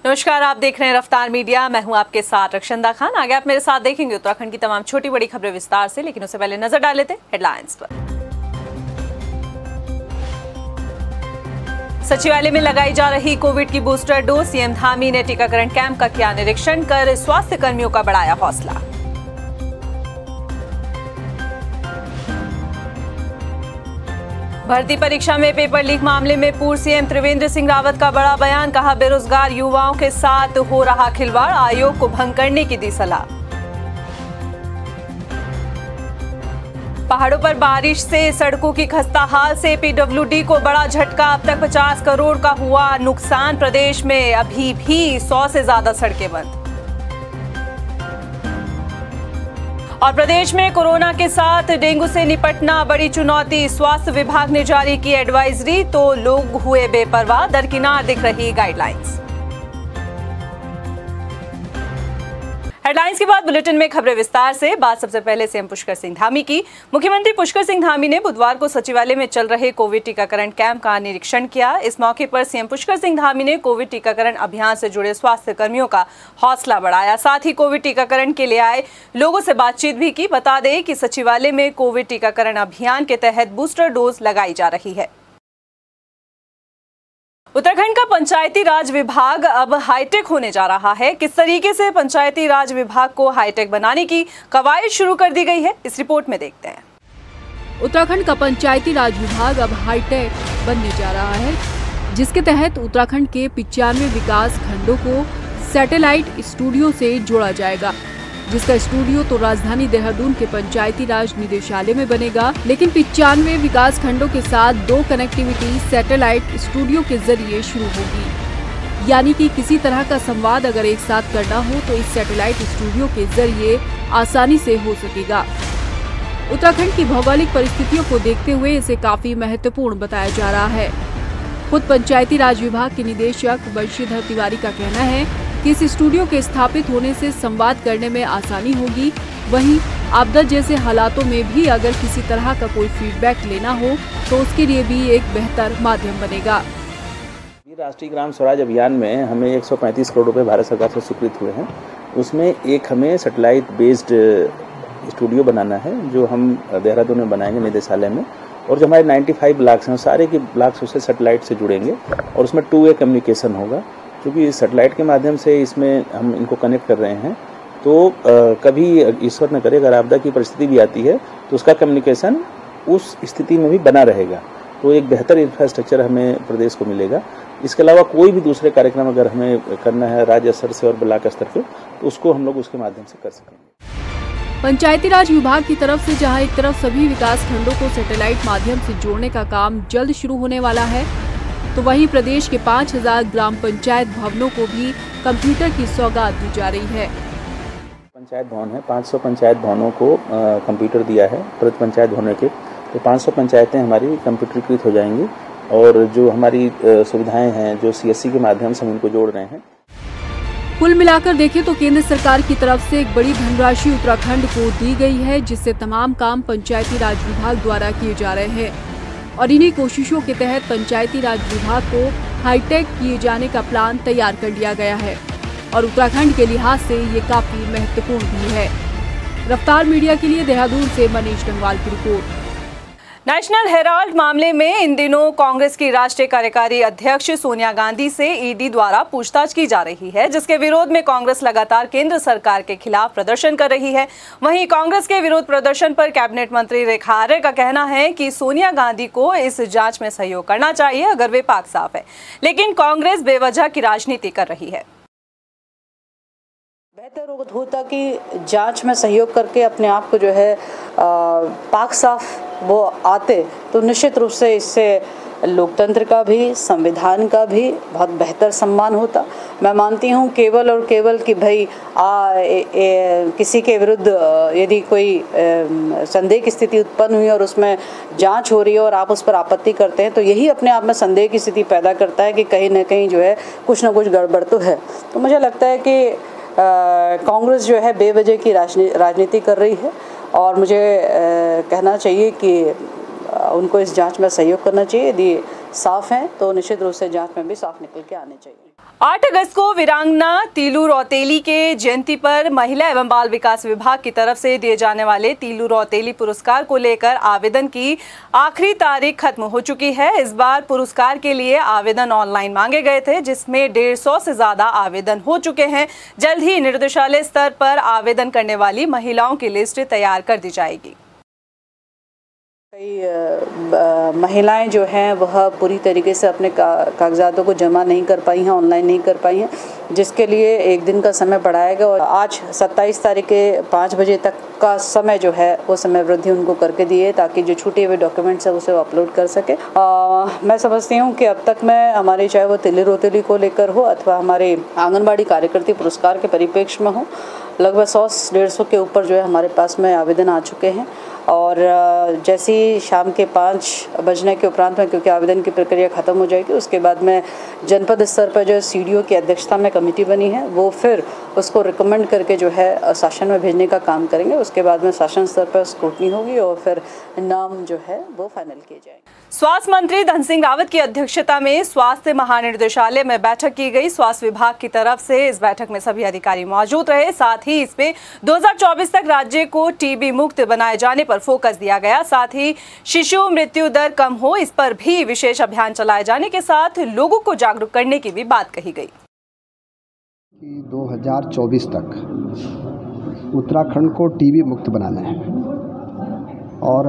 नमस्कार, आप देख रहे हैं रफ्तार मीडिया। मैं हूं आपके साथ रक्षंदा खान। आगे आप मेरे साथ देखेंगे उत्तराखंड की तमाम छोटी बड़ी खबरें विस्तार से, लेकिन उससे पहले नजर डाल लेते हेडलाइंस पर। सचिवालय में लगाई जा रही कोविड की बूस्टर डोज। सीएम धामी ने टीकाकरण कैंप का किया निरीक्षण कर स्वास्थ्य कर्मियों का बढ़ाया हौसला। भर्ती परीक्षा में पेपर लीक मामले में पूर्व सीएम त्रिवेंद्र सिंह रावत का बड़ा बयान। कहा, बेरोजगार युवाओं के साथ हो रहा खिलवाड़, आयोग को भंग करने की दी सलाह। पहाड़ों पर बारिश से सड़कों की खस्ता हाल से पीडब्ल्यूडी को बड़ा झटका। अब तक 50 करोड़ का हुआ नुकसान। प्रदेश में अभी भी 100 से ज्यादा सड़कें बंद। और प्रदेश में कोरोना के साथ डेंगू से निपटना बड़ी चुनौती। स्वास्थ्य विभाग ने जारी की एडवाइजरी तो लोग हुए बेपरवाह। दरकिनार दिख रही गाइडलाइंस। हेडलाइंस के बाद बुलेटिन में खबरें विस्तार से। बात सबसे पहले सीएम पुष्कर सिंह धामी की। मुख्यमंत्री पुष्कर सिंह धामी ने बुधवार को सचिवालय में चल रहे कोविड टीकाकरण कैंप का निरीक्षण किया। इस मौके पर सीएम पुष्कर सिंह धामी ने कोविड टीकाकरण अभियान से जुड़े स्वास्थ्य कर्मियों का हौसला बढ़ाया। साथ ही कोविड टीकाकरण के लिए आए लोगों से बातचीत भी की। बता दें कि सचिवालय में कोविड टीकाकरण अभियान के तहत बूस्टर डोज लगाई जा रही है। उत्तराखंड का पंचायती राज विभाग अब हाईटेक होने जा रहा है। किस तरीके से पंचायती राज विभाग को हाईटेक बनाने की कवायद शुरू कर दी गई है, इस रिपोर्ट में देखते हैं। उत्तराखंड का पंचायती राज विभाग अब हाईटेक बनने जा रहा है, जिसके तहत उत्तराखंड के 95 विकास खंडों को सैटेलाइट स्टूडियो से जोड़ा जाएगा, जिसका स्टूडियो तो राजधानी देहरादून के पंचायती राज निदेशालय में बनेगा, लेकिन 95 विकास खंडों के साथ 2 कनेक्टिविटी सैटेलाइट स्टूडियो के जरिए शुरू होगी। यानी कि किसी तरह का संवाद अगर एक साथ करना हो तो इस सैटेलाइट स्टूडियो के जरिए आसानी से हो सकेगा। उत्तराखंड की भौगोलिक परिस्थितियों को देखते हुए इसे काफी महत्वपूर्ण बताया जा रहा है। खुद पंचायती राज विभाग के निदेशक बंशीधर तिवारी का कहना है कि इस स्टूडियो के स्थापित होने से संवाद करने में आसानी होगी। वहीं आपदा जैसे हालातों में भी अगर किसी तरह का कोई फीडबैक लेना हो तो उसके लिए भी एक बेहतर माध्यम बनेगा। राष्ट्रीय ग्राम स्वराज अभियान में हमें 135 करोड़ रुपए भारत सरकार से स्वीकृत हुए हैं। उसमें एक हमें सैटेलाइट बेस्ड स्टूडियो बनाना है, जो हम देहरादून में बनाएंगे निदेशालय में। और जो हमारे 95 ब्लॉक्स हैं, सारे के ब्लॉक्स उससे सैटेलाइट से जुड़ेंगे और उसमें 2-वे कम्युनिकेशन होगा, क्योंकि सैटेलाइट के माध्यम से इसमें हम इनको कनेक्ट कर रहे हैं। तो कभी ईश्वर न करे अगर आपदा की परिस्थिति भी आती है तो उसका कम्युनिकेशन उस स्थिति में भी बना रहेगा। तो एक बेहतर इंफ्रास्ट्रक्चर हमें प्रदेश को मिलेगा। इसके अलावा कोई भी दूसरे कार्यक्रम अगर हमें करना है राज्य स्तर से और ब्लॉक स्तर पे, तो उसको हम लोग उसके माध्यम से कर सकेंगे। पंचायती राज विभाग की तरफ से जहां एक तरफ सभी विकास खंडों को सैटेलाइट माध्यम से जोड़ने का काम जल्द शुरू होने वाला है, तो वहीं प्रदेश के 5000 ग्राम पंचायत भवनों को भी कंप्यूटर की सौगात दी जा रही है। पंचायत भवन है, 500 पंचायत भवनों को कंप्यूटर दिया है प्रति पंचायत भवन के। तो 500 पंचायतें हमारी कंप्यूटरीकृत हो जाएंगी और जो हमारी सुविधाएं हैं जो सीएससी के माध्यम से हम इनको जोड़ रहे हैं। कुल मिलाकर देखें तो केंद्र सरकार की तरफ से एक बड़ी धनराशि उत्तराखंड को दी गई है, जिससे तमाम काम पंचायती राज विभाग द्वारा किए जा रहे हैं। और इन्हीं कोशिशों के तहत पंचायती राज विभाग को हाईटेक किए जाने का प्लान तैयार कर लिया गया है और उत्तराखंड के लिहाज से ये काफी महत्वपूर्ण भी है। रफ्तार मीडिया के लिए देहरादून से मनीष डंगवाल की रिपोर्ट। नेशनल हेराल्ड मामले में इन दिनों कांग्रेस की राष्ट्रीय कार्यकारी अध्यक्ष सोनिया गांधी से ईडी द्वारा पूछताछ की जा रही है, जिसके विरोध में कांग्रेस लगातार केंद्र सरकार के खिलाफ प्रदर्शन कर रही है। वहीं कांग्रेस के विरोध प्रदर्शन पर कैबिनेट मंत्री रेखा आर्य का कहना है कि सोनिया गांधी को इस जांच में सहयोग करना चाहिए अगर वे पाक साफ है, लेकिन कांग्रेस बेवजह की राजनीति कर रही है। बेहतर होता कि जांच में सहयोग करके अपने आप को जो है पाक साफ वो आते, तो निश्चित रूप से इससे लोकतंत्र का भी संविधान का भी बहुत बेहतर सम्मान होता। मैं मानती हूँ केवल और केवल कि भाई किसी के विरुद्ध यदि कोई संदेह की स्थिति उत्पन्न हुई और उसमें जांच हो रही है और आप उस पर आपत्ति करते हैं, तो यही अपने आप में संदेह की स्थिति पैदा करता है कि कहीं ना कहीं जो है कुछ ना कुछ गड़बड़ तो है। तो मुझे लगता है कि कांग्रेस जो है बेवजह की राजनीति कर रही है और मुझे कहना चाहिए कि उनको इस जांच में सहयोग करना चाहिए। यदि साफ हैं तो निश्चित रूप से जांच में भी साफ निकल के आने चाहिए। 8 अगस्त को वीरांगना तीलू रौतेली के जयंती पर महिला एवं बाल विकास विभाग की तरफ से दिए जाने वाले तीलू रौतेली पुरस्कार को लेकर आवेदन की आखिरी तारीख खत्म हो चुकी है। इस बार पुरस्कार के लिए आवेदन ऑनलाइन मांगे गए थे, जिसमें 150 से ज्यादा आवेदन हो चुके हैं। जल्द ही निर्देशालय स्तर पर आवेदन करने वाली महिलाओं की लिस्ट तैयार कर दी जाएगी। कई महिलाएं जो हैं वह पूरी तरीके से अपने कागजातों को जमा नहीं कर पाई हैं, ऑनलाइन नहीं कर पाई हैं, जिसके लिए एक दिन का समय बढ़ाया गया और आज 27 तारीख के 5 बजे तक का समय जो है वो समय वृद्धि उनको करके दिए, ताकि जो छूटे हुए डॉक्यूमेंट्स है उसे अपलोड कर सके। मैं समझती हूँ कि अब तक मैं हमारी चाहे वो तिल्ली रोतेली को लेकर हो अथवा हमारे आंगनबाड़ी कार्यकर्ती पुरस्कार के परिप्रेक्ष्य में हो, लगभग 100-150 के ऊपर जो है हमारे पास में आवेदन आ चुके हैं। और जैसे ही शाम के 5 बजने के उपरांत में, क्योंकि आवेदन की प्रक्रिया ख़त्म हो जाएगी, उसके बाद में जनपद स्तर पर जो सीडीओ की अध्यक्षता में कमेटी बनी है वो फिर उसको रिकमेंड करके जो है शासन में भेजने का काम करेंगे। उसके बाद में शासन स्तर पर स्क्रूटनी होगी और फिर नाम जो है वो फाइनल किए जाएंगे। स्वास्थ्य मंत्री धन सिंह रावत की अध्यक्षता में स्वास्थ्य महानिदेशालय में बैठक की गई। स्वास्थ्य विभाग की तरफ से इस बैठक में सभी अधिकारी मौजूद रहे। साथ ही इसमें 2024 तक राज्य को टीबी मुक्त बनाए जाने पर फोकस दिया गया। साथ ही शिशु मृत्यु दर कम हो, इस पर भी विशेष अभियान चलाए जाने के साथ लोगों को जागरूक करने की भी बात कही गई। 2024 तक उत्तराखंड को टीबी मुक्त बनाना है और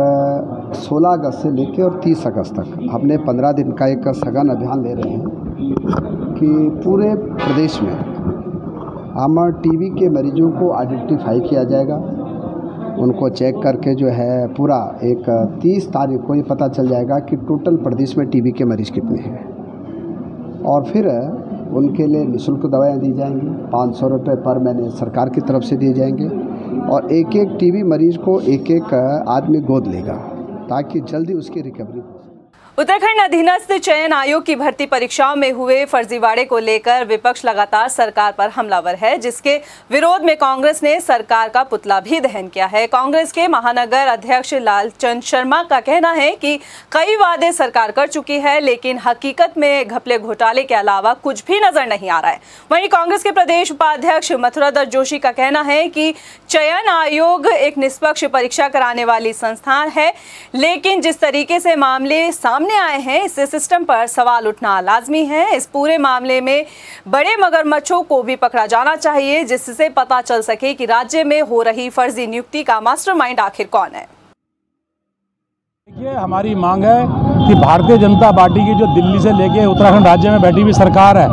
16 अगस्त से लेकर और 30 अगस्त तक हमने 15 दिन का एक सघन अभियान ले रहे हैं कि पूरे प्रदेश में हम टीबी के मरीजों को आइडेंटिफाई किया जाएगा। उनको चेक करके जो है पूरा एक 30 तारीख को ये पता चल जाएगा कि टोटल प्रदेश में टीबी के मरीज़ कितने हैं और फिर उनके लिए निःशुल्क दवाएं दी जाएंगी। 500 रुपये पर महीने सरकार की तरफ से दिए जाएंगे और एक एक टीबी मरीज़ को एक एक आदमी गोद लेगा ताकि जल्दी उसकी रिकवरी हो। उत्तराखंड अधीनस्थ चयन आयोग की भर्ती परीक्षाओं में हुए फर्जीवाड़े को लेकर विपक्ष लगातार सरकार पर हमलावर है, जिसके विरोध में कांग्रेस ने सरकार का पुतला भी दहन किया है। कांग्रेस के महानगर अध्यक्ष लालचंद शर्मा का कहना है कि कई वादे सरकार कर चुकी है, लेकिन हकीकत में घपले घोटाले के अलावा कुछ भी नजर नहीं आ रहा है। वहीं कांग्रेस के प्रदेश उपाध्यक्ष मथुराधर जोशी का कहना है कि चयन आयोग एक निष्पक्ष परीक्षा कराने वाली संस्थान है, लेकिन जिस तरीके से मामले सामने आए हैं इससे सिस्टम पर सवाल उठना लाजमी है। इस पूरे मामले में बड़े मगरमच्छों को भी पकड़ा जाना चाहिए, जिससे पता चल सके कि राज्य में हो रही फर्जी नियुक्ति का मास्टरमाइंड आखिर कौन है। देखिए, हमारी मांग है कि भारतीय जनता पार्टी की जो दिल्ली से लेके उत्तराखंड राज्य में बैठी हुई सरकार है,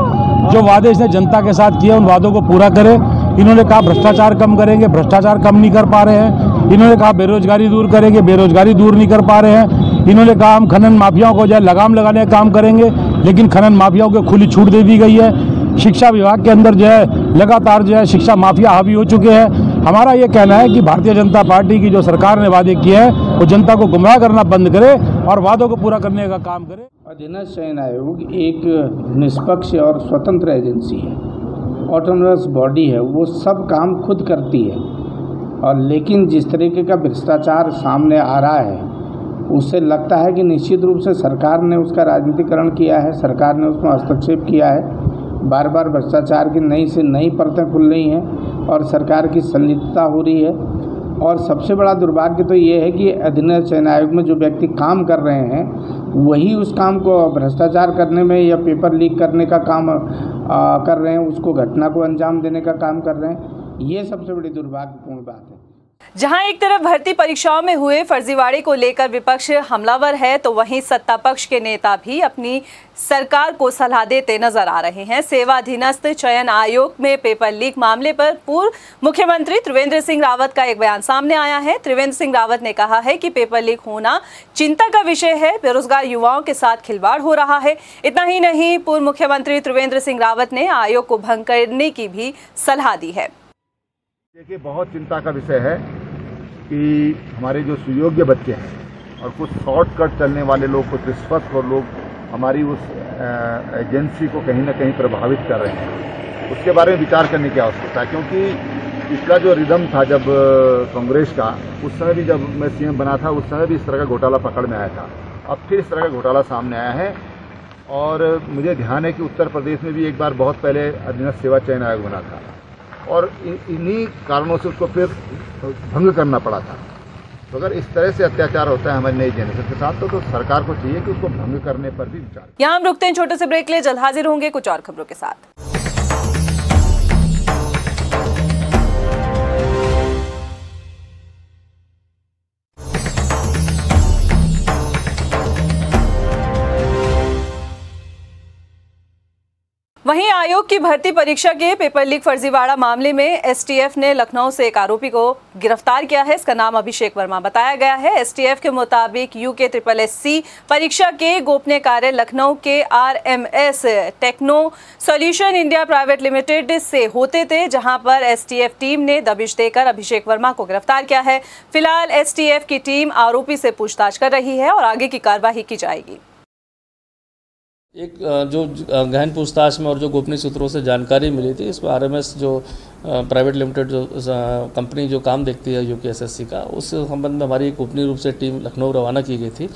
जो वादे इसने जनता के साथ किए उन वादों को पूरा करे। इन्होंने कहा भ्रष्टाचार कम करेंगे, भ्रष्टाचार कम नहीं कर पा रहे हैं। इन्होंने कहा बेरोजगारी दूर करेंगे, बेरोजगारी दूर नहीं कर पा रहे हैं। इन्होंने कहा हम खनन माफियाओं को जो है लगाम लगाने का काम करेंगे, लेकिन खनन माफियाओं को खुली छूट दे दी गई है। शिक्षा विभाग के अंदर जो है लगातार जो है शिक्षा माफिया हावी हो चुके हैं। हमारा ये कहना है कि भारतीय जनता पार्टी की जो सरकार ने वादे किए हैं वो जनता को गुमराह करना बंद करे और वादों को पूरा करने का काम करे। अधीनस्थ चयन आयोग एक निष्पक्ष और स्वतंत्र एजेंसी है, ऑटोनमस बॉडी है, वो सब काम खुद करती है। और लेकिन जिस तरीके का भ्रष्टाचार सामने आ रहा है उससे लगता है कि निश्चित रूप से सरकार ने उसका राजनीतिकरण किया है, सरकार ने उसमें हस्तक्षेप किया है। बार बार भ्रष्टाचार की नई से नई परतें खुल रही हैं और सरकार की संलिप्तता हो रही है। और सबसे बड़ा दुर्भाग्य तो ये है कि अधीनस्थ चयन आयोग में जो व्यक्ति काम कर रहे हैं वही उस काम को भ्रष्टाचार करने में या पेपर लीक करने का काम कर रहे हैं, उसको घटना को अंजाम देने का काम कर रहे हैं। ये सबसे बड़ी दुर्भाग्यपूर्ण बात है। जहां एक तरफ भर्ती परीक्षाओं में हुए फर्जीवाड़े को लेकर विपक्ष हमलावर है, तो वहीं सत्ता पक्ष के नेता भी अपनी सरकार को सलाह देते नजर आ रहे हैं। सेवाधीनस्थ चयन आयोग में पेपर लीक मामले पर पूर्व मुख्यमंत्री त्रिवेंद्र सिंह रावत का एक बयान सामने आया है। त्रिवेंद्र सिंह रावत ने कहा है कि पेपर लीक होना चिंता का विषय है, बेरोजगार युवाओं के साथ खिलवाड़ हो रहा है। इतना ही नहीं, पूर्व मुख्यमंत्री त्रिवेंद्र सिंह रावत ने आयोग को भंग करने की भी सलाह दी है। देखिए, बहुत चिंता का विषय है कि हमारे जो सुयोग्य बच्चे हैं और कुछ शॉर्टकट चलने वाले लोग, कुछ रिश्वतखोर लोग हमारी उस एजेंसी को कहीं ना कहीं प्रभावित कर रहे हैं। उसके बारे में विचार करने की आवश्यकता है, क्योंकि पिछला जो रिदम था जब कांग्रेस का, उस समय भी जब मैं सीएम बना था उस समय भी इस तरह का घोटाला पकड़ में आया था। अब फिर इस तरह का घोटाला सामने आया है। और मुझे ध्यान है कि उत्तर प्रदेश में भी एक बार बहुत पहले अधीनस्थ सेवा चयन आयोग बना था और इन्हीं कारणों से उसको फिर भंग करना पड़ा था। तो अगर इस तरह से अत्याचार होता है हमारी नई जनरेशन के साथ तो सरकार को चाहिए कि उसको भंग करने पर भी विचार। यहाँ हम रुकते हैं छोटे से ब्रेक ले, जल्द हाजिर होंगे कुछ और खबरों के साथ। वहीं आयोग की भर्ती परीक्षा के पेपर लीक फर्जीवाड़ा मामले में एसटीएफ ने लखनऊ से एक आरोपी को गिरफ्तार किया है। इसका नाम अभिषेक वर्मा बताया गया है। एसटीएफ के मुताबिक UKSSC परीक्षा के गोपनीय कार्य लखनऊ के RMS techno solution India private limited से होते थे, जहां पर एसटीएफ टीम ने दबिश देकर अभिषेक वर्मा को गिरफ्तार किया है। फिलहाल एसटीएफ की टीम आरोपी से पूछताछ कर रही है और आगे की कार्रवाई की जाएगी। एक जो गहन पूछताछ में और जो गोपनीय सूत्रों से जानकारी मिली थी, इसमें RMS जो प्राइवेट लिमिटेड जो कंपनी जो काम देखती है UKSSC का, उस संबंध में हमारी गोपनीय रूप से टीम लखनऊ रवाना की गई थी।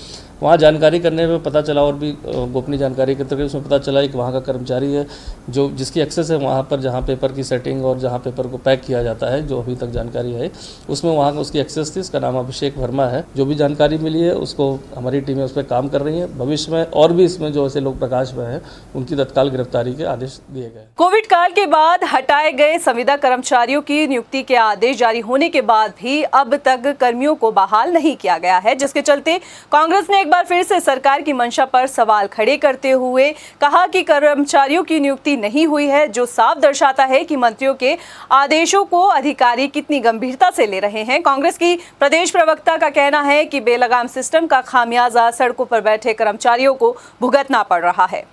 वहाँ जानकारी करने में पता चला और भी गोपनीय जानकारी के तरीके उसमें पता चला कि वहाँ का कर्मचारी है जो जिसकी एक्सेस है वहाँ पर, जहाँ पेपर की सेटिंग और जहाँ पेपर को पैक किया जाता है, जो अभी तक जानकारी है उसमें वहाँ उसकी एक्सेस थी। इसका नाम अभिषेक वर्मा है। जो भी जानकारी मिली है उसको हमारी टीमें उस पर काम कर रही हैं। भविष्य में और भी इसमें जो ऐसे लोग प्रकाश में हैं उनकी तत्काल गिरफ्तारी के आदेश दिए गए। कोविड काल के बाद हटाए गए संविदा कर्मचारियों की नियुक्ति के आदेश जारी होने के बाद भी अब तक कर्मियों को बहाल नहीं किया गया है, जिसके चलते कांग्रेस ने एक बार फिर से सरकार की मंशा पर सवाल खड़े करते हुए कहा कि कर्मचारियों की नियुक्ति नहीं हुई है, जो साफ दर्शाता है कि मंत्रियों के आदेशों को अधिकारी कितनी गंभीरता से ले रहे हैं। कांग्रेस की प्रदेश प्रवक्ता का कहना है कि बेलगाम सिस्टम का खामियाजा सड़कों पर बैठे कर्मचारियों को भुगतना पड़ रहा है।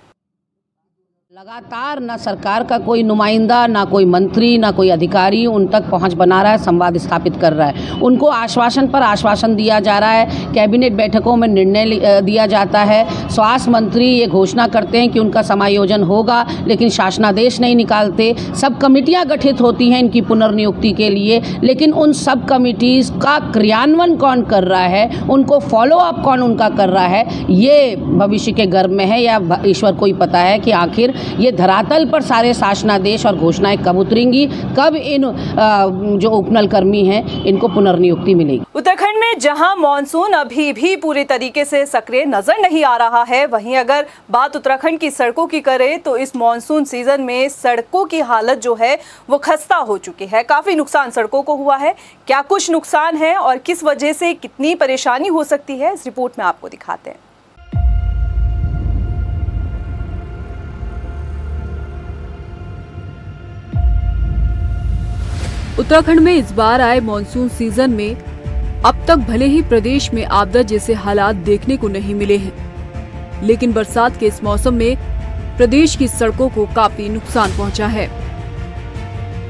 लगातार ना सरकार का कोई नुमाइंदा, ना कोई मंत्री, ना कोई अधिकारी उन तक पहुंच बना रहा है, संवाद स्थापित कर रहा है। उनको आश्वासन पर आश्वासन दिया जा रहा है, कैबिनेट बैठकों में निर्णय दिया जाता है। स्वास्थ्य मंत्री ये घोषणा करते हैं कि उनका समायोजन होगा, लेकिन शासनादेश नहीं निकालते। सब कमेटियां गठित होती हैं इनकी पुनर्नियुक्ति के लिए, लेकिन उन सब कमिटीज़ का क्रियान्वयन कौन कर रहा है, उनको फॉलो अप कौन उनका कर रहा है, ये भविष्य के गर्भ में है या ईश्वर को ही पता है कि आखिर ये धरातल पर सारे शासनादेश और घोषणाएं कब उतरेंगी, कब इन जो उपनल कर्मी हैं इनको पुनर्नियुक्ति मिलेगी। उत्तराखंड में जहां मॉनसून अभी भी पूरी तरीके से सक्रिय नजर नहीं आ रहा है, वहीं अगर बात उत्तराखंड की सड़कों की करें तो इस मॉनसून सीजन में सड़कों की हालत जो है वो खस्ता हो चुकी है। काफी नुकसान सड़कों को हुआ है। क्या कुछ नुकसान है और किस वजह से कितनी परेशानी हो सकती है, इस रिपोर्ट में आपको दिखाते हैं। उत्तराखंड में इस बार आए मॉनसून सीजन में अब तक भले ही प्रदेश में आपदा जैसे हालात देखने को नहीं मिले हैं, लेकिन बरसात के इस मौसम में प्रदेश की सड़कों को काफी नुकसान पहुंचा है।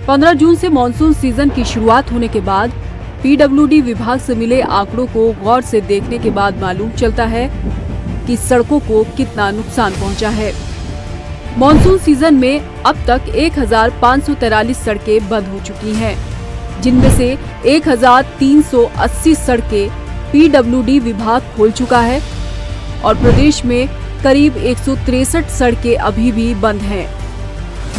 15 जून से मॉनसून सीजन की शुरुआत होने के बाद PWD विभाग से मिले आंकड़ों को गौर से देखने के बाद मालूम चलता है कि सड़कों को कितना नुकसान पहुंचा है। मॉनसून सीजन में अब तक 1543 सड़कें बंद हो चुकी हैं, जिनमें से 1380 सड़कें PWD विभाग खोल चुका है और प्रदेश में करीब 163 सड़कें अभी भी बंद हैं।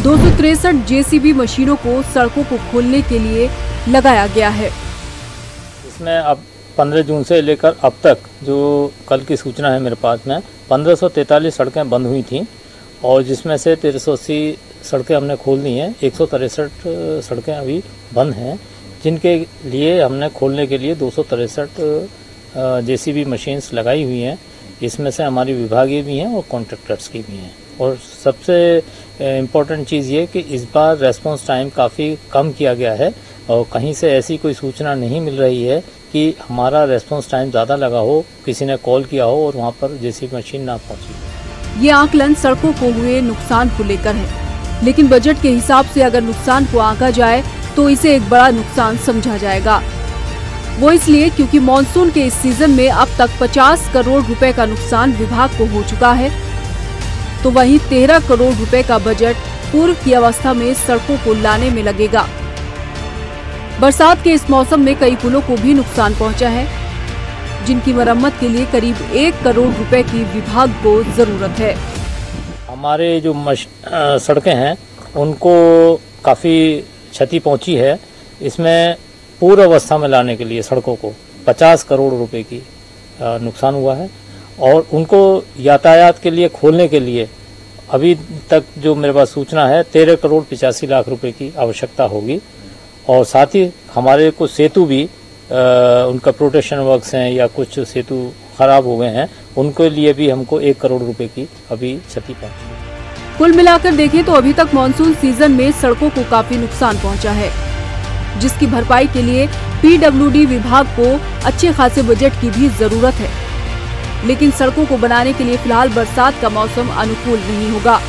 263 JCB मशीनों को सड़कों को खोलने के लिए लगाया गया है। इसमें अब 15 जून से लेकर अब तक जो कल की सूचना है मेरे पास में 1543 सड़कें बंद हुई थीं और जिसमें से 1380 सड़कें हमने खोल दी हैं। 163 सड़कें अभी बंद हैं, जिनके लिए हमने खोलने के लिए 263 JCB मशीन्स लगाई हुई हैं। इसमें से हमारी विभागीय भी हैं और कॉन्ट्रैक्टर्स की भी हैं। और सबसे इम्पोर्टेंट चीज़ ये कि इस बार रेस्पॉन्स टाइम काफ़ी कम किया गया है और कहीं से ऐसी कोई सूचना नहीं मिल रही है कि हमारा रेस्पॉन्स टाइम ज़्यादा लगा हो, किसी ने कॉल किया हो और वहाँ पर JCB मशीन ना पहुँची। ये आकलन सड़कों को हुए नुकसान को लेकर है, लेकिन बजट के हिसाब से अगर नुकसान को आंका जाए तो इसे एक बड़ा नुकसान समझा जाएगा। वो इसलिए क्योंकि मॉनसून के इस सीजन में अब तक 50 करोड़ रुपए का नुकसान विभाग को हो चुका है, तो वहीं 13 करोड़ रुपए का बजट पूर्व की अवस्था में सड़कों को लाने में लगेगा। बरसात के इस मौसम में कई पुलों को भी नुकसान पहुंचा है, जिनकी मरम्मत के लिए करीब 1 करोड़ रुपए की विभाग को जरूरत है। हमारे जो सड़कें हैं उनको काफ़ी क्षति पहुंची है। इसमें पूर्व अवस्था में लाने के लिए सड़कों को 50 करोड़ रुपए की नुकसान हुआ है और उनको यातायात के लिए खोलने के लिए अभी तक जो मेरे पास सूचना है 13 करोड़ 85 लाख रुपए की आवश्यकता होगी। और साथ ही हमारे कुछ सेतु भी उनका प्रोटेक्शन वर्क्स हैं या कुछ सेतु खराब हो गए हैं, उनके लिए भी हमको 1 करोड़ रुपए की अभी क्षति पहुंची। कुल मिलाकर देखें तो अभी तक मानसून सीजन में सड़कों को काफी नुकसान पहुंचा है, जिसकी भरपाई के लिए पीडब्ल्यूडी विभाग को अच्छे खासे बजट की भी जरूरत है। लेकिन सड़कों को बनाने के लिए फिलहाल बरसात का मौसम अनुकूल नहीं होगा।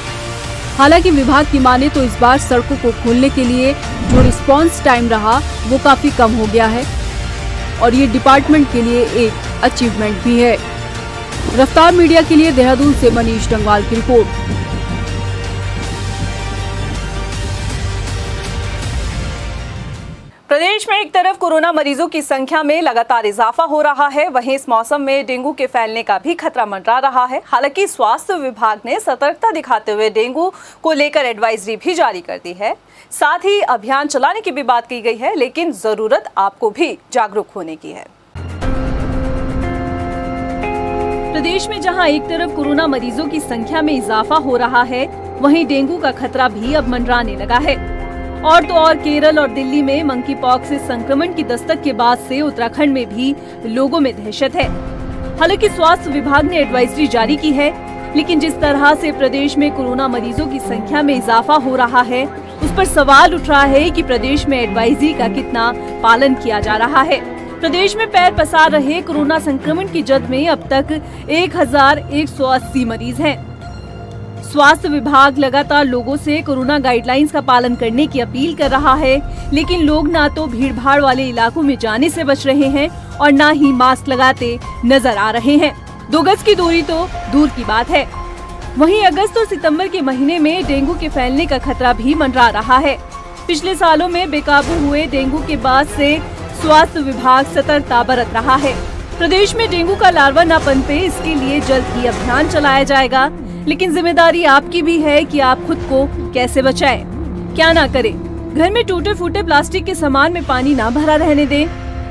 हालांकि विभाग की माने तो इस बार सड़कों को खोलने के लिए जो रिस्पांस टाइम रहा वो काफी कम हो गया है और ये डिपार्टमेंट के लिए एक अचीवमेंट भी है। रफ्तार मीडिया के लिए देहरादून से मनीष डंगवाल की रिपोर्ट। प्रदेश में एक तरफ कोरोना मरीजों की संख्या में लगातार इजाफा हो रहा है, वहीं इस मौसम में डेंगू के फैलने का भी खतरा मंडरा रहा है। हालांकि स्वास्थ्य विभाग ने सतर्कता दिखाते हुए डेंगू को लेकर एडवाइजरी भी जारी कर दी है। साथ ही अभियान चलाने की भी बात की गई है, लेकिन जरूरत आपको भी जागरूक होने की है। प्रदेश में जहां एक तरफ कोरोना मरीजों की संख्या में इजाफा हो रहा है, वहीं डेंगू का खतरा भी अब मंडराने लगा है। और तो और केरल और दिल्ली में मंकी पॉक्स से संक्रमण की दस्तक के बाद से उत्तराखंड में भी लोगों में दहशत है। हालांकि स्वास्थ्य विभाग ने एडवाइजरी जारी की है, लेकिन जिस तरह से प्रदेश में कोरोना मरीजों की संख्या में इजाफा हो रहा है, उस पर सवाल उठ रहा है कि प्रदेश में एडवाइजरी का कितना पालन किया जा रहा है। प्रदेश में पैर पसार रहे कोरोना संक्रमण की जद में अब तक 1180 मरीज हैं। स्वास्थ्य विभाग लगातार लोगों से कोरोना गाइडलाइंस का पालन करने की अपील कर रहा है, लेकिन लोग ना तो भीड़भाड़ वाले इलाकों में जाने से बच रहे हैं और ना ही मास्क लगाते नजर आ रहे हैं। 2 गज की दूरी तो दूर की बात है। वहीं अगस्त और सितंबर के महीने में डेंगू के फैलने का खतरा भी मंडरा रहा है। पिछले सालों में बेकाबू हुए डेंगू के बाद से स्वास्थ्य विभाग सतर्कता बरत रहा है। प्रदेश में डेंगू का लार्वा न पनपे, इसके लिए जल्द ही अभियान चलाया जाएगा, लेकिन जिम्मेदारी आपकी भी है कि आप खुद को कैसे बचाएं। क्या ना करें, घर में टूटे फूटे प्लास्टिक के सामान में पानी ना भरा रहने दें।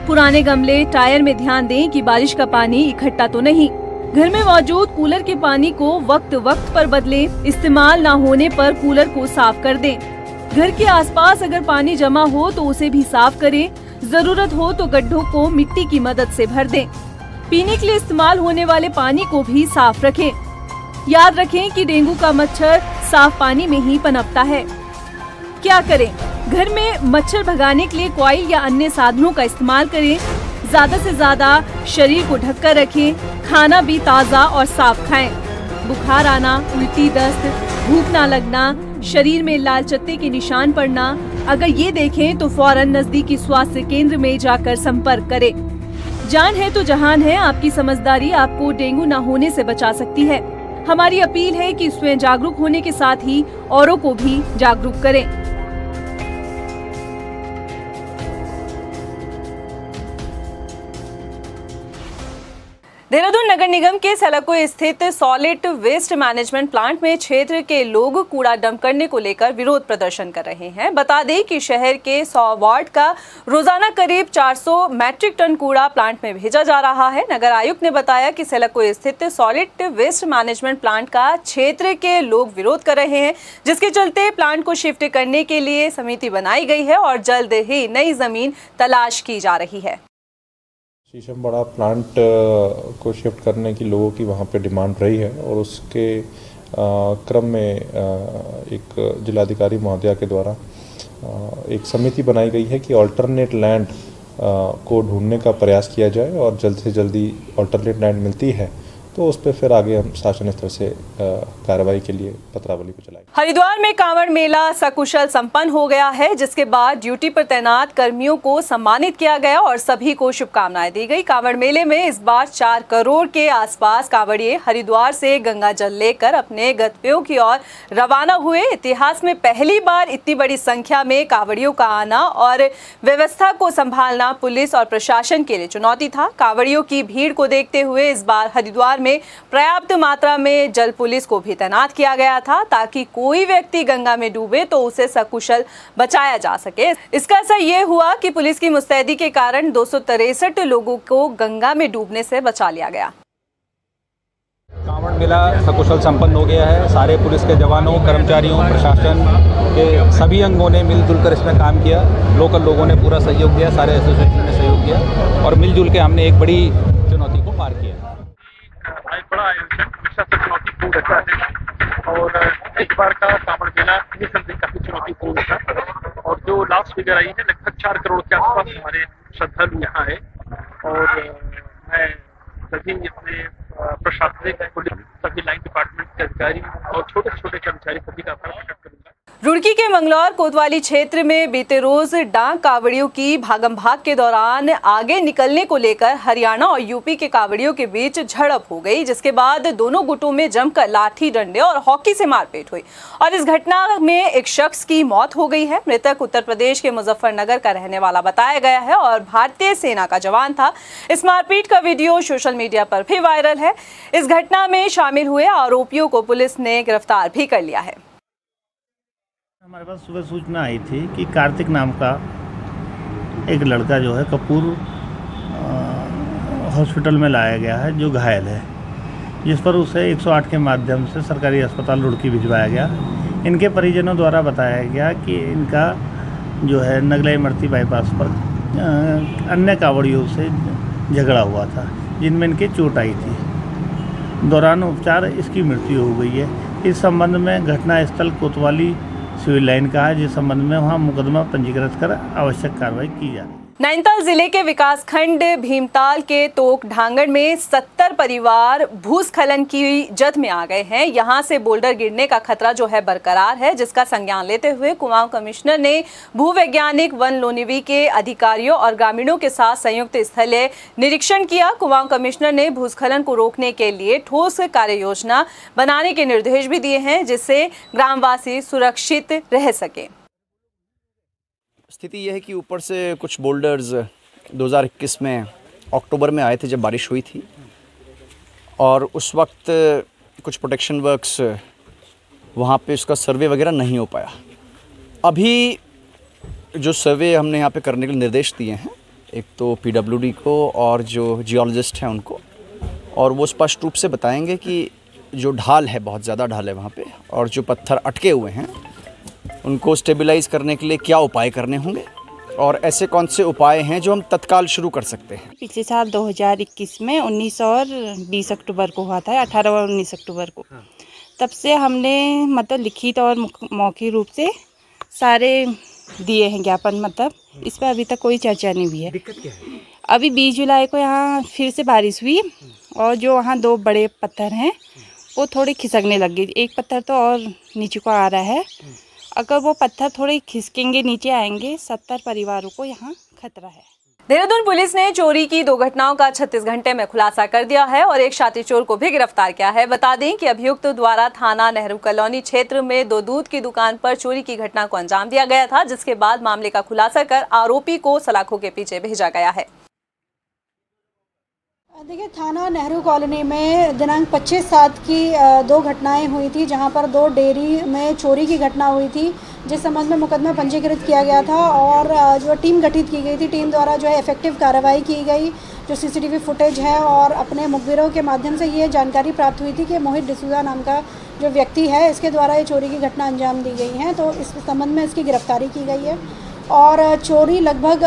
पुराने गमले, टायर में ध्यान दें कि बारिश का पानी इकट्ठा तो नहीं। घर में मौजूद कूलर के पानी को वक्त वक्त पर बदलें। इस्तेमाल ना होने पर कूलर को साफ कर दें। घर के आसपास अगर पानी जमा हो तो उसे भी साफ करें। जरूरत हो तो गड्ढों को मिट्टी की मदद से भर दें। पीने के लिए इस्तेमाल होने वाले पानी को भी साफ रखें। याद रखें कि डेंगू का मच्छर साफ पानी में ही पनपता है। क्या करें, घर में मच्छर भगाने के लिए कॉइल या अन्य साधनों का इस्तेमाल करें। ज्यादा से ज्यादा शरीर को ढककर रखें। खाना भी ताज़ा और साफ खाएं। बुखार आना, उल्टी, दस्त, भूख ना लगना, शरीर में लाल चत्ते के निशान पड़ना, अगर ये देखें तो फौरन नजदीकी स्वास्थ्य केंद्र में जाकर संपर्क करें। जान है तो जहान है। आपकी समझदारी आपको डेंगू न होने से बचा सकती है। हमारी अपील है कि स्वयं जागरूक होने के साथ ही औरों को भी जागरूक करें। देहरादून नगर निगम के सैलाको स्थित सॉलिड वेस्ट मैनेजमेंट प्लांट में क्षेत्र के लोग कूड़ा डंप करने को लेकर विरोध प्रदर्शन कर रहे हैं। बता दें कि शहर के 100 वार्ड का रोजाना करीब 400 मैट्रिक टन कूड़ा प्लांट में भेजा जा रहा है। नगर आयुक्त ने बताया कि सैलाको स्थित सॉलिड वेस्ट मैनेजमेंट प्लांट का क्षेत्र के लोग विरोध कर रहे हैं, जिसके चलते प्लांट को शिफ्ट करने के लिए समिति बनाई गई है और जल्द ही नई जमीन तलाश की जा रही है। शीशम बड़ा प्लांट को शिफ्ट करने की लोगों की वहाँ पे डिमांड रही है और उसके क्रम में एक जिलाधिकारी महोदया के द्वारा एक समिति बनाई गई है कि अल्टरनेट लैंड को ढूंढने का प्रयास किया जाए और जल्द से जल्दी अल्टरनेट लैंड मिलती है तो उस पर फिर आगे हम शासन स्तर से कार्रवाई के लिए पत्रावली को चलाएंगे। हरिद्वार में कांवड़ मेला सकुशल संपन्न हो गया है, जिसके बाद ड्यूटी पर तैनात कर्मियों को सम्मानित किया गया और सभी को शुभकामनाएं दी गई। कांवड़ मेले में इस बार 4 करोड़ के आसपास कांवड़िए हरिद्वार से गंगा जल लेकर अपने गंतव्यों की ओर रवाना हुए। इतिहास में पहली बार इतनी बड़ी संख्या में कांवड़ियों का आना और व्यवस्था को संभालना पुलिस और प्रशासन के लिए चुनौती था। कांवड़ियों की भीड़ को देखते हुए इस बार हरिद्वार में में पर्याप्त मात्रा में जल पुलिस को भी तैनात किया गया था ताकि कोई व्यक्ति गंगा में डूबे तो उसे सकुशल बचाया जा सके। इसका असर ये हुआ कि पुलिस की मुस्तैदी के कारण 263 लोगों को गंगा में डूबने से बचा लिया गया। कांवड़ मेला सकुशल संपन्न हो गया है। सारे पुलिस के जवानों, कर्मचारियों, प्रशासन के सभी अंगों ने मिलजुल कर इसमें काम किया। लोकल लोगों ने पूरा सहयोग दिया, सारे एसोसिएशन ने सहयोग किया और मिलजुल के हमने एक बड़ी चुनौती को पार किया। एक बड़ा आयोजन हमेशा से चुनौतीपूर्ण रहता है और इस बार का कांवड़ मेला निसंदेह काफी चुनौतीपूर्ण था और जो लास्ट फिगर आई है लगभग 4 करोड़ के आसपास हमारे श्रद्धालु यहाँ है और मैं सभी अपने प्रशासनिक पुलिस, सभी लाइन डिपार्टमेंट के अधिकारी और छोटे छोटे कर्मचारी सभी का आभार प्रकट करूंगा। रुड़की के मंगलौर कोतवाली क्षेत्र में बीते रोज डाक कावड़ियों की भागम भाग के दौरान आगे निकलने को लेकर हरियाणा और यूपी के कावड़ियों के बीच झड़प हो गई, जिसके बाद दोनों गुटों में जमकर लाठी डंडे और हॉकी से मारपीट हुई और इस घटना में एक शख्स की मौत हो गई है। मृतक उत्तर प्रदेश के मुजफ्फरनगर का रहने वाला बताया गया है और भारतीय सेना का जवान था। इस मारपीट का वीडियो सोशल मीडिया पर भी वायरल है। इस घटना में शामिल हुए आरोपियों को पुलिस ने गिरफ्तार भी कर लिया है। हमारे पास सुबह सूचना आई थी कि कार्तिक नाम का एक लड़का जो है कपूर हॉस्पिटल में लाया गया है जो घायल है, जिस पर उसे 108 के माध्यम से सरकारी अस्पताल रुड़की भिजवाया गया। इनके परिजनों द्वारा बताया गया कि इनका जो है नगलाई मर्ती बाईपास पर अन्य कावड़ियों से झगड़ा हुआ था जिनमें इनके चोट आई थी। दौरान उपचार इसकी मृत्यु हो गई है। इस संबंध में घटनास्थल कोतवाली सिविल लाइन का है, जिस संबंध में वहाँ मुकदमा पंजीकृत कर आवश्यक कार्रवाई की जा रही है। नैनीताल जिले के विकासखंड भीमताल के तोक ढांगड़ में 70 परिवार भूस्खलन की जद में आ गए हैं। यहां से बोल्डर गिरने का खतरा जो है बरकरार है, जिसका संज्ञान लेते हुए कुमाऊं कमिश्नर ने भूवैज्ञानिक वन लोनिवि के अधिकारियों और ग्रामीणों के साथ संयुक्त स्थलीय निरीक्षण किया। कुमाऊं कमिश्नर ने भूस्खलन को रोकने के लिए ठोस कार्य योजना बनाने के निर्देश भी दिए हैं, जिससे ग्रामवासी सुरक्षित रह सके। स्थिति यह है कि ऊपर से कुछ बोल्डर्स 2021 में अक्टूबर में आए थे जब बारिश हुई थी और उस वक्त कुछ प्रोटेक्शन वर्क्स वहाँ पे उसका सर्वे वगैरह नहीं हो पाया। अभी जो सर्वे हमने यहाँ पे करने के लिए निर्देश दिए हैं, एक तो PWD को और जो जियोलॉजिस्ट हैं उनको, और वो स्पष्ट रूप से बताएंगे कि जो ढाल है बहुत ज़्यादा ढाल है वहाँ पे और जो पत्थर अटके हुए हैं उनको स्टेबलाइज करने के लिए क्या उपाय करने होंगे और ऐसे कौन से उपाय हैं जो हम तत्काल शुरू कर सकते हैं। पिछले साल 2021 में 19 और 20 अक्टूबर को हुआ था, 18 और 19 अक्टूबर को। तब से हमने मतलब लिखित और मौखिक रूप से सारे दिए हैं ज्ञापन, मतलब इस पर अभी तक कोई चर्चा नहीं हुई है। दिक्कत क्या है? अभी 20 जुलाई को यहाँ फिर से बारिश हुई और जो वहाँ 2 बड़े पत्थर हैं वो थोड़ी खिसकने लग गई। एक पत्थर तो और नीचे को आ रहा है। अगर वो पत्थर थोड़े खिसकेंगे, नीचे आएंगे, 70 परिवारों को यहाँ खतरा है। देहरादून पुलिस ने चोरी की 2 घटनाओं का 36 घंटे में खुलासा कर दिया है और एक शातिर चोर को भी गिरफ्तार किया है। बता दें कि अभियुक्त द्वारा थाना नेहरू कॉलोनी क्षेत्र में 2 दूध की दुकान पर चोरी की घटना को अंजाम दिया गया था, जिसके बाद मामले का खुलासा कर आरोपी को सलाखों के पीछे भेजा गया है। देखिए, थाना नेहरू कॉलोनी में दिनांक 25/7 की 2 घटनाएं हुई थी, जहां पर 2 डेयरी में चोरी की घटना हुई थी, जिस संबंध में मुकदमा पंजीकृत किया गया था और जो टीम गठित की गई थी, टीम द्वारा जो है इफेक्टिव कार्रवाई की गई। जो CCTV फुटेज है और अपने मुखबिरों के माध्यम से ये जानकारी प्राप्त हुई थी कि मोहित डिसूजा नाम का जो व्यक्ति है, इसके द्वारा ये चोरी की घटना अंजाम दी गई है। तो इस संबंध में इसकी गिरफ्तारी की गई है और चोरी लगभग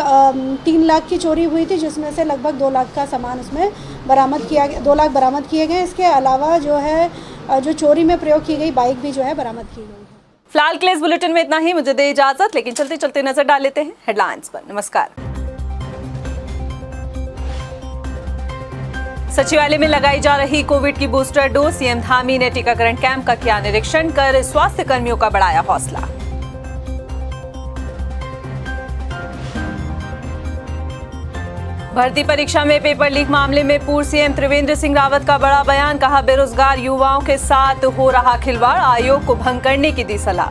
3 लाख की चोरी हुई थी, जिसमें से लगभग 2 लाख का सामान उसमें बरामद किया गया, 2 लाख बरामद किए गए। इसके अलावा जो है जो चोरी में प्रयोग की गई बाइक भी जो है बरामद की गई। फिलहाल के लिए इस बुलेटिन में इतना ही। मुझे दे इजाजत, लेकिन चलते चलते नजर डाल लेते हैं हेडलाइंस पर। नमस्कार। सचिवालय में लगाई जा रही कोविड की बूस्टर डोज। सीएम धामी ने टीकाकरण कैंप का किया निरीक्षण कर स्वास्थ्य कर्मियों का बढ़ाया हौसला। भर्ती परीक्षा में पेपर लीक मामले में पूर्व सीएम त्रिवेंद्र सिंह रावत का बड़ा बयान। कहा, बेरोजगार युवाओं के साथ हो रहा खिलवाड़, आयोग को भंग करने की दी सलाह।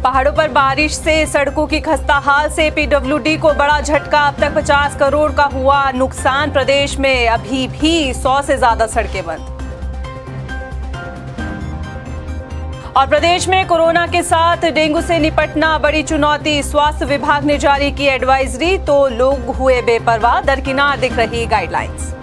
पहाड़ों पर बारिश से सड़कों की खस्ता हाल से पीडब्ल्यूडी को बड़ा झटका। अब तक 50 करोड़ का हुआ नुकसान। प्रदेश में अभी भी 100 से ज्यादा सड़कें बंद। और प्रदेश में कोरोना के साथ डेंगू से निपटना बड़ी चुनौती। स्वास्थ्य विभाग ने जारी की एडवाइजरी तो लोग हुए बेपरवाह। दरकिनार दिख रही गाइडलाइंस।